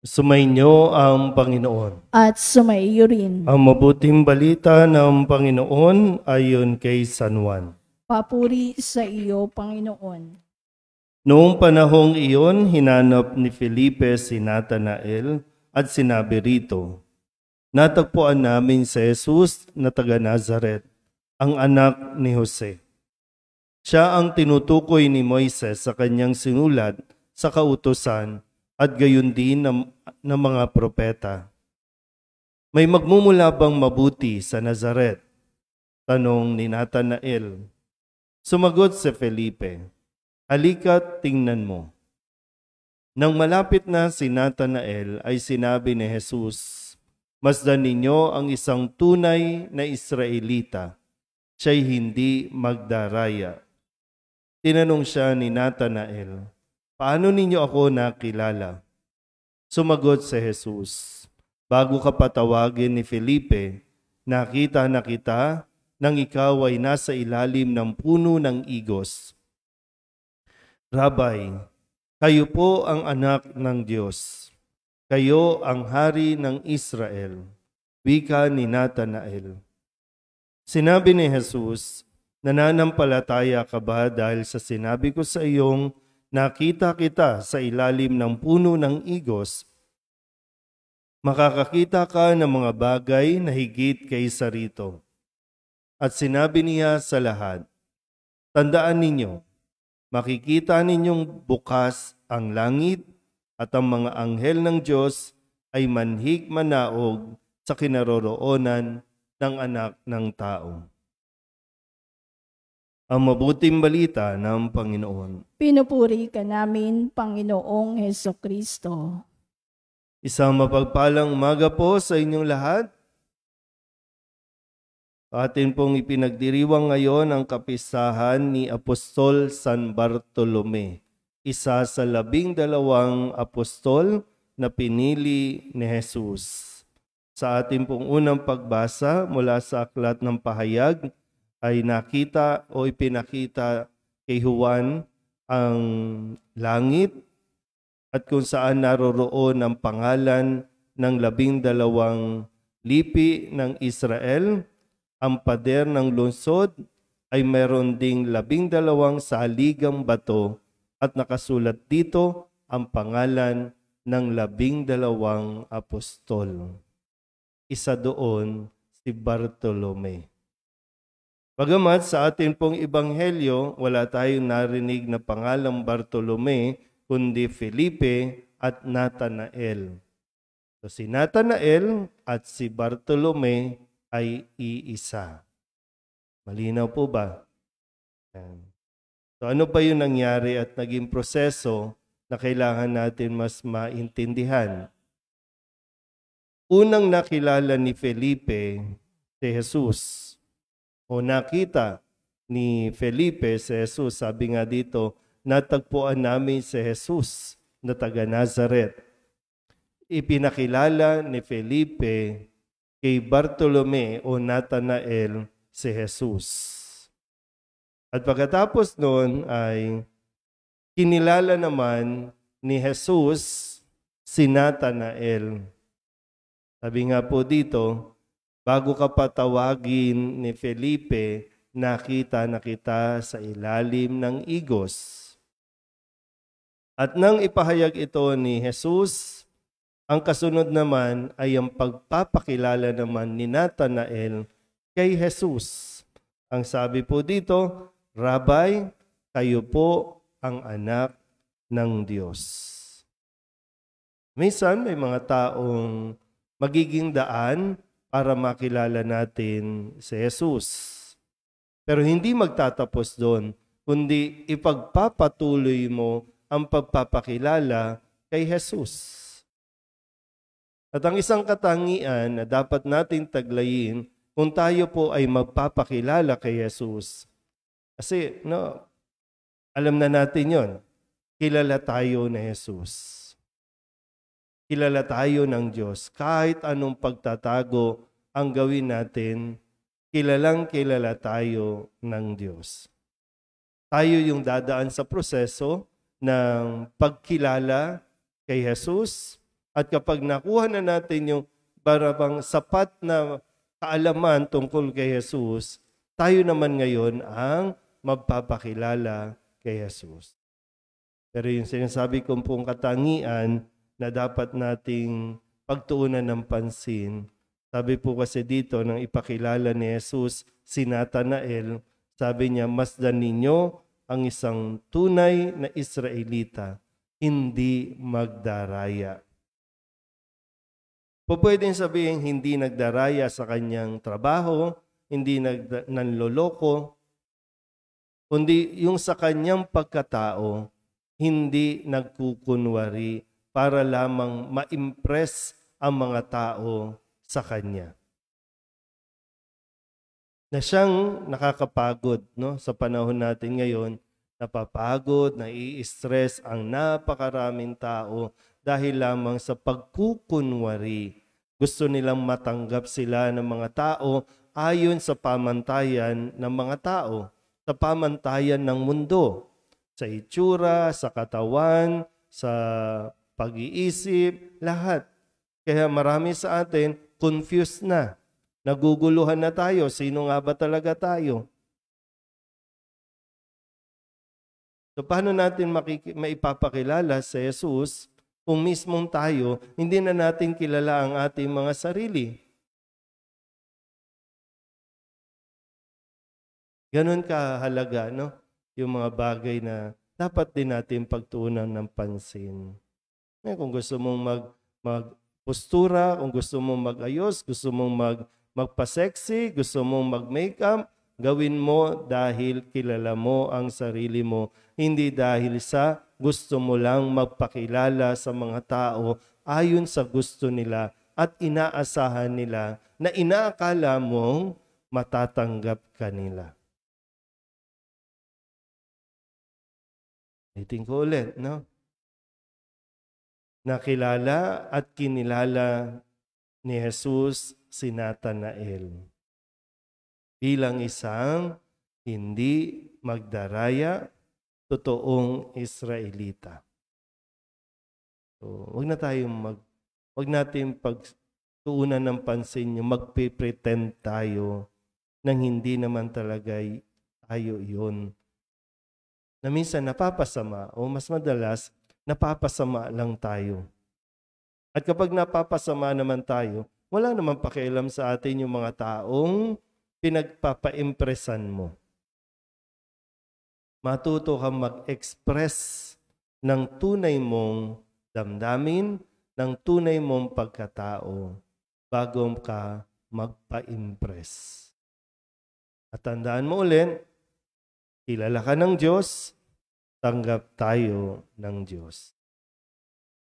Sumainyo ang Panginoon. At sumaiyo rin. Ang mabuting balita ng Panginoon ayon kay San Juan. Papuri sa iyo, Panginoon. Noong panahong iyon, hinanap ni Felipe si Natanael at sinabi rito, "Natagpuan namin si Jesus na taga Nazaret, ang anak ni Jose. Siya ang tinutukoy ni Moises sa kanyang sinulat sa kautusan at gayon din ng mga propeta. May magmumula bang mabuti sa Nazaret?" Tanong ni Natanael. Sumagot si Felipe, "Halika't tingnan mo." Nang malapit na si Natanael ay sinabi ni Jesus, "Masdan ninyo ang isang tunay na Israelita, siya'y hindi magdaraya." Tinanong siya ni Natanael, "Paano ninyo ako nakilala?" Sumagot si Jesus, "Bago ka patawagin ni Felipe, nakita na kita nang ikaw ay nasa ilalim ng puno ng igos. Rabay, kayo po ang anak ng Diyos. Kayo ang hari ng Israel." Wika ni Natanael. Sinabi ni Jesus, "Nananampalataya ka ba dahil sa sinabi ko sa iyong nakita kita sa ilalim ng puno ng igos? Makakakita ka ng mga bagay na higit kaysa rito." At sinabi niya sa lahat, "Tandaan ninyo, makikita ninyong bukas ang langit at ang mga anghel ng Diyos ay manhik manaog sa kinaroroonan ng anak ng tao." Ang mabuting balita ng Panginoon. Pinupuri ka namin, Panginoong Hesukristo. Isang mapagpalang umaga po sa inyong lahat. Atin pong ipinagdiriwang ngayon ang kapistahan ni Apostol San Bartolome, isa sa 12 apostol na pinili ni Jesus. Sa ating pong unang pagbasa mula sa Aklat ng Pahayag ay nakita o ipinakita kay Juan ang langit at kung saan naroroon ang pangalan ng 12 lipi ng Israel. Ang pader ng lungsod ay meron ding 12 saligang bato at nakasulat dito ang pangalan ng 12 apostol. Isa doon si Bartolome. Bagamat sa atin pong ebanghelyo, wala tayong narinig na pangalang Bartolome, kundi Felipe at Natanael. So si Natanael at si Bartolome ay iisa. Malinaw po ba? So ano ba yung nangyari at naging proseso na kailangan natin mas maintindihan? Unang nakilala ni Felipe si Jesus o nakita ni Felipe si Jesus. Sabi nga dito, natagpuan namin si Jesus na taga Nazaret. Ipinakilala ni Felipe kay Bartolome o Natanael si Jesus. At pagkatapos noon ay kinilala naman ni Jesus si Natanael. Sabi nga po dito, bago ka patawagin ni Felipe, nakita na kita sa ilalim ng igos. At nang ipahayag ito ni Jesus, ang kasunod naman ay ang pagpapakilala naman ni Natanael kay Jesus. Ang sabi po dito, "Rabay, kayo po ang anak ng Diyos." Minsan may mga taong magiging daan para makilala natin si Jesus. Pero hindi magtatapos doon, kundi ipagpapatuloy mo ang pagpapakilala kay Jesus. At ang isang katangian na dapat nating taglayin kung tayo po ay magpapakilala kay Jesus. Kasi alam na natin yon, kilala tayo ni Jesus. Kilala tayo ng Diyos. Kahit anong pagtatago ang gawin natin, kilalang kilala tayo ng Diyos. Tayo yung dadaan sa proseso ng pagkilala kay Jesus At kapag nakuha na natin yung barabang sapat na kaalaman tungkol kay Jesus, tayo naman ngayon ang magpapakilala kay Jesus. Pero yung sinasabi kong pong katangian na dapat nating pagtuunan ng pansin, sabi po kasi dito nang ipakilala ni Jesus si Natanael, sabi niya, masdan ninyo ang isang tunay na Israelita, hindi magdaraya. Pwedeng sabihin hindi nagdaraya sa kanyang trabaho, hindi nanloloko, kundi yung sa kanyang pagkatao, hindi nagkukunwari para lamang ma-impress ang mga tao sa kanya. Na siyang nakakapagod, no? Sa panahon natin ngayon, napapagod, nai-stress ang napakaraming tao dahil lamang sa pagkukunwari. Gusto nilang matanggap sila ng mga tao ayon sa pamantayan ng mga tao, sa pamantayan ng mundo, sa itsura, sa katawan, sa pag-iisip, lahat. Kaya marami sa atin confused na. Naguguluhan na tayo. Sino nga ba talaga tayo? So paano natin maipapakilala sa Jesus kung mismong tayo, hindi na natin kilala ang ating mga sarili? Ganon kahalaga, no? Yung mga bagay na dapat din natin pagtuunan ng pansin. Kung gusto mong magpostura, kung gusto mong magayos, gusto mong magpa-sexy, gusto mong mag-makeup, gawin mo dahil kilala mo ang sarili mo, hindi dahil sa gusto mo lang magpakilala sa mga tao ayon sa gusto nila at inaasahan nila na inaakala mong matatanggap ka nila. Itin ko ulit, no? Nakilala at kinilala ni Jesus si Natanael bilang isang hindi magdaraya, totoong Israelita. So, wag natin pagtuunan ng pansin yung magpe-pretend tayo nang hindi naman talaga tayo yun. Na minsan napapasama o mas madalas napapasama lang tayo. At kapag napapasama naman tayo, wala naman pakialam sa atin yung mga taong pinagpapa-impressan mo. Matuto kang mag-express ng tunay mong damdamin, ng tunay mong pagkatao bago ka magpa-impress. At tandaan mo ulit, kilala ka ng Diyos, tanggap tayo ng Diyos.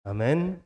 Amen?